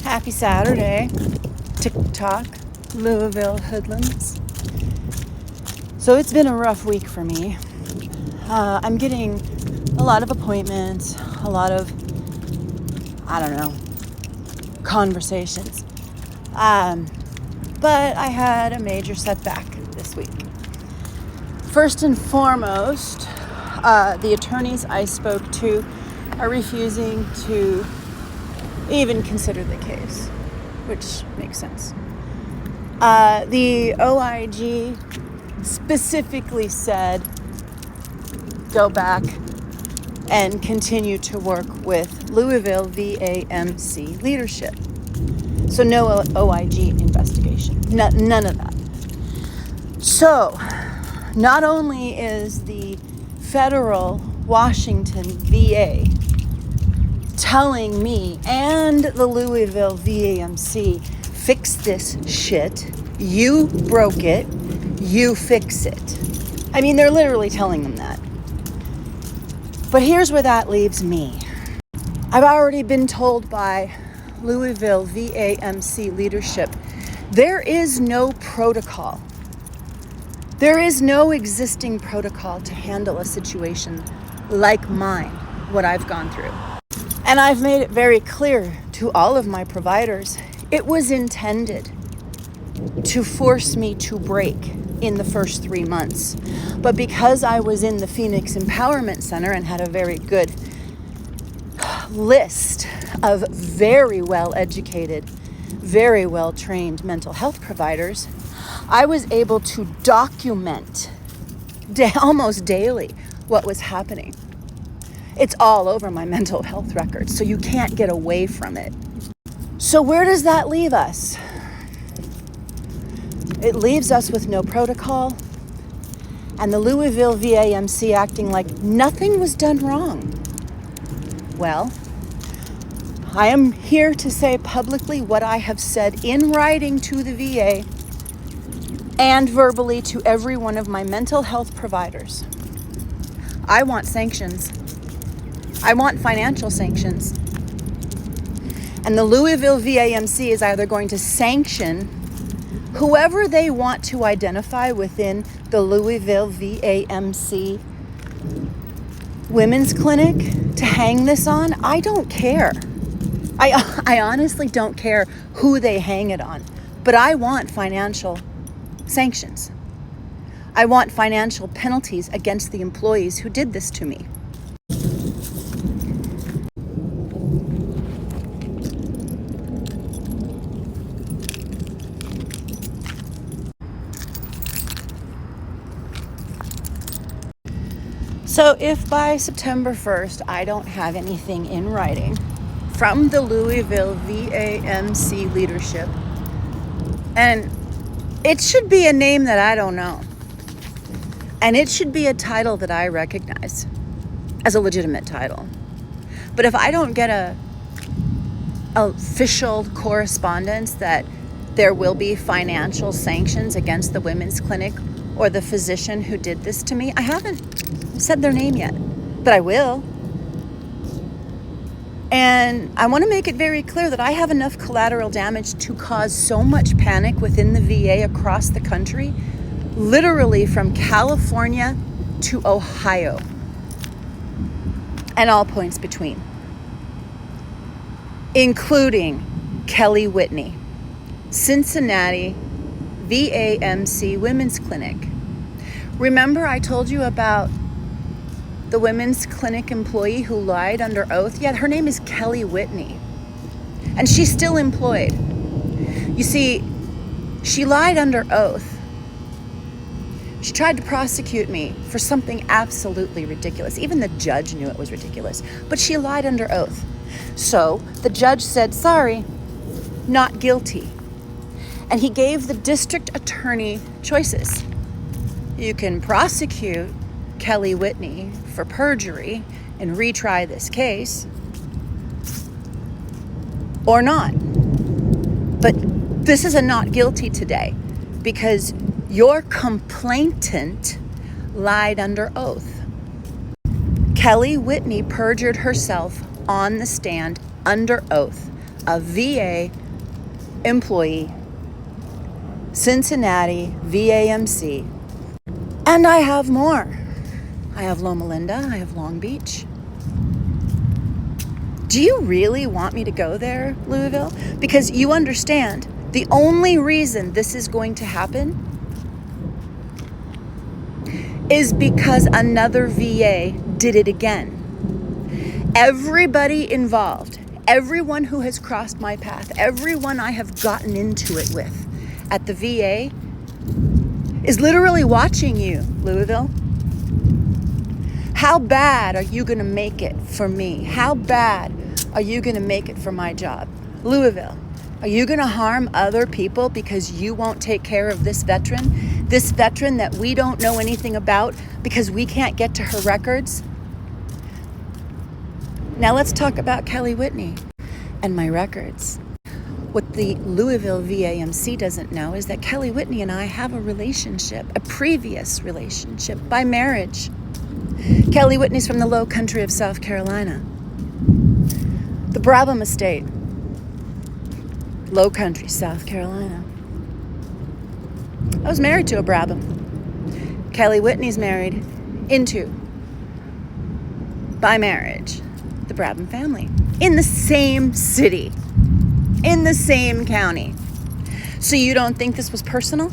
Happy Saturday, TikTok, Louisville hoodlums. So it's been a rough week for me. I'm getting a lot of appointments, a lot of, conversations. But I had a major setback this week. First and foremost, the attorneys I spoke to are refusing to even consider the case, which makes sense. The OIG specifically said go back and continue to work with Louisville VAMC leadership. So no OIG investigation, none of that. So not only is the federal Washington VA telling me and the Louisville VAMC, fix this shit, you broke it, you fix it. I mean, they're literally telling them that. But here's where that leaves me. I've already been told by Louisville VAMC leadership, there is no protocol. There is no existing protocol to handle a situation like mine, what I've gone through. And I've made it very clear to all of my providers, it was intended to force me to break in the first 3 months. But because I was in the Phoenix Empowerment Center and had a very good list of very well educated, very well trained mental health providers, I was able to document almost daily what was happening. It's all over my mental health records, so you can't get away from it. So where does that leave us? It leaves us with no protocol, and the Louisville VAMC acting like nothing was done wrong. Well, I am here to say publicly what I have said in writing to the VA and verbally to every one of my mental health providers. I want sanctions. I want financial sanctions. And the Louisville VAMC is either going to sanction whoever they want to identify within the Louisville VAMC women's clinic to hang this on. I don't care. I honestly don't care who they hang it on. But I want financial sanctions. I want financial penalties against the employees who did this to me. So if by September 1st I don't have anything in writing from the Louisville VAMC leadership, and it should be a name that I don't know, and it should be a title that I recognize as a legitimate title. But if I don't get a official correspondence that there will be financial sanctions against the women's clinic or the physician who did this to me, I haven't said their name yet, but I will. And I want to make it very clear that I have enough collateral damage to cause so much panic within the VA across the country, literally from California to Ohio and all points between, including Kelly Whitney, Cincinnati VAMC Women's Clinic. Remember I told you about the women's clinic employee who lied under oath? Yeah, her name is Kelly Whitney. And she's still employed. You see, she lied under oath. She tried to prosecute me for something absolutely ridiculous. Even the judge knew it was ridiculous. But she lied under oath. So the judge said, sorry, not guilty. And he gave the district attorney choices. You can prosecute Kelly Whitney for perjury and retry this case, or not. But this is a not guilty today because your complainant lied under oath. Kelly Whitney perjured herself on the stand under oath a VA employee, Cincinnati, VAMC. And I have more. I have Loma Linda, I have Long Beach. Do you really want me to go there, Louisville? Because you understand, the only reason this is going to happen is because another VA did it again. Everybody involved, everyone who has crossed my path, everyone I have gotten into it with at the VA is literally watching you, Louisville. How bad are you going to make it for me? How bad are you going to make it for my job? Louisville, are you going to harm other people because you won't take care of this veteran that we don't know anything about because we can't get to her records? Now let's talk about Kelly Whitney and my records. What the Louisville VAMC doesn't know is that Kelly Whitney and I have a relationship, a previous relationship by marriage. Kelly Whitney's from the low country of South Carolina. The Brabham Estate. Low country, South Carolina. I was married to a Brabham. Kelly Whitney's married into, by marriage, the Brabham family. In the same city. In the same county. So you don't think this was personal?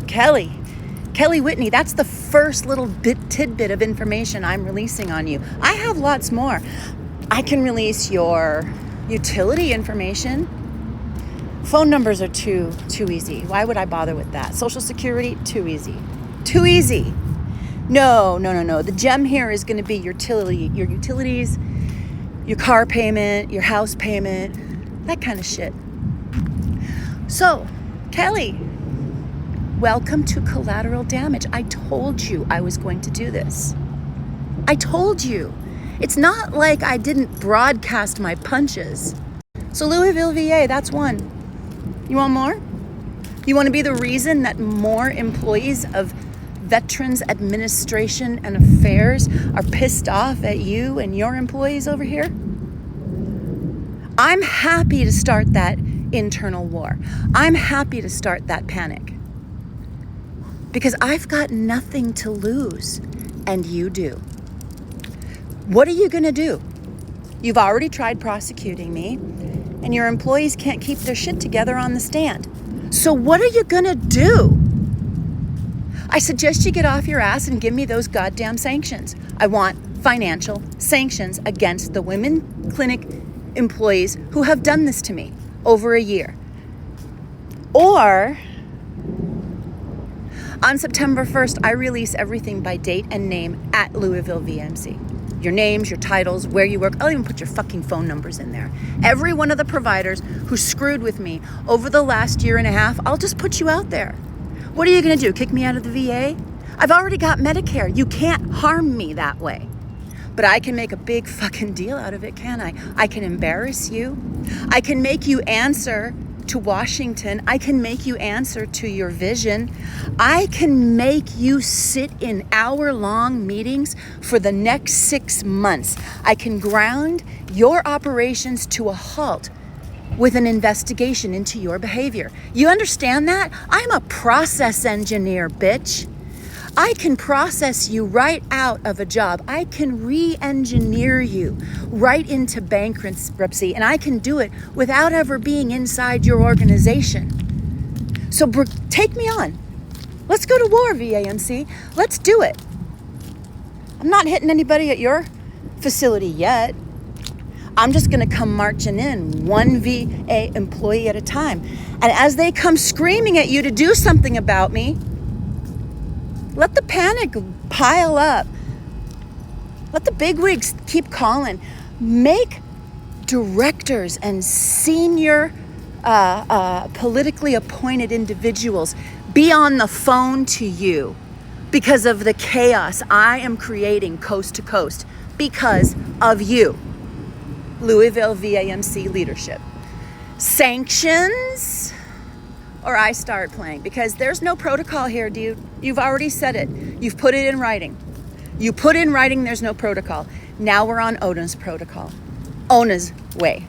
Kelly Whitney, that's the first little tidbit of information I'm releasing on you. I have lots more. I can release your utility information. Phone numbers are too easy. Why would I bother with that? Social Security, too easy. Too easy. No. The gem here is going to be your utilities, your car payment, your house payment, that kind of shit. So, Kelly, welcome to Collateral Damage. I told you I was going to do this. I told you. It's not like I didn't broadcast my punches. So Louisville, VA, that's one. You want more? You want to be the reason that more employees of Veterans Administration and Affairs are pissed off at you and your employees over here? I'm happy to start that internal war. I'm happy to start that panic. Because I've got nothing to lose, and you do. What are you going to do? You've already tried prosecuting me, and your employees can't keep their shit together on the stand. So what are you going to do? I suggest you get off your ass and give me those goddamn sanctions. I want financial sanctions against the women clinic employees who have done this to me over a year. Or on September 1st, I release everything by date and name at Louisville VMC. Your names, your titles, where you work. I'll even put your fucking phone numbers in there. Every one of the providers who screwed with me over the last year and a half, I'll just put you out there. What are you going to do? Kick me out of the VA? I've already got Medicare. You can't harm me that way. But I can make a big fucking deal out of it, can I? I can embarrass you. I can make you answer to Washington. I can make you answer to your vision. I can make you sit in hour-long meetings for the next 6 months. I can ground your operations to a halt with an investigation into your behavior. You understand that? I'm a process engineer, bitch. I can process you right out of a job. I can re-engineer you right into bankruptcy, and I can do it without ever being inside your organization. So take me on. Let's go to war, VAMC. Let's do it. I'm not hitting anybody at your facility yet. I'm just going to come marching in, one VA employee at a time. And as they come screaming at you to do something about me, let the panic pile up. Let the bigwigs keep calling. Make directors and senior politically appointed individuals be on the phone to you because of the chaos I am creating coast to coast because of you. Louisville VAMC leadership. Sanctions, or I start playing, because there's no protocol here, dude. You've already said it. You've put it in writing. You put in writing there's no protocol. Now we're on Ona's protocol. Ona's way.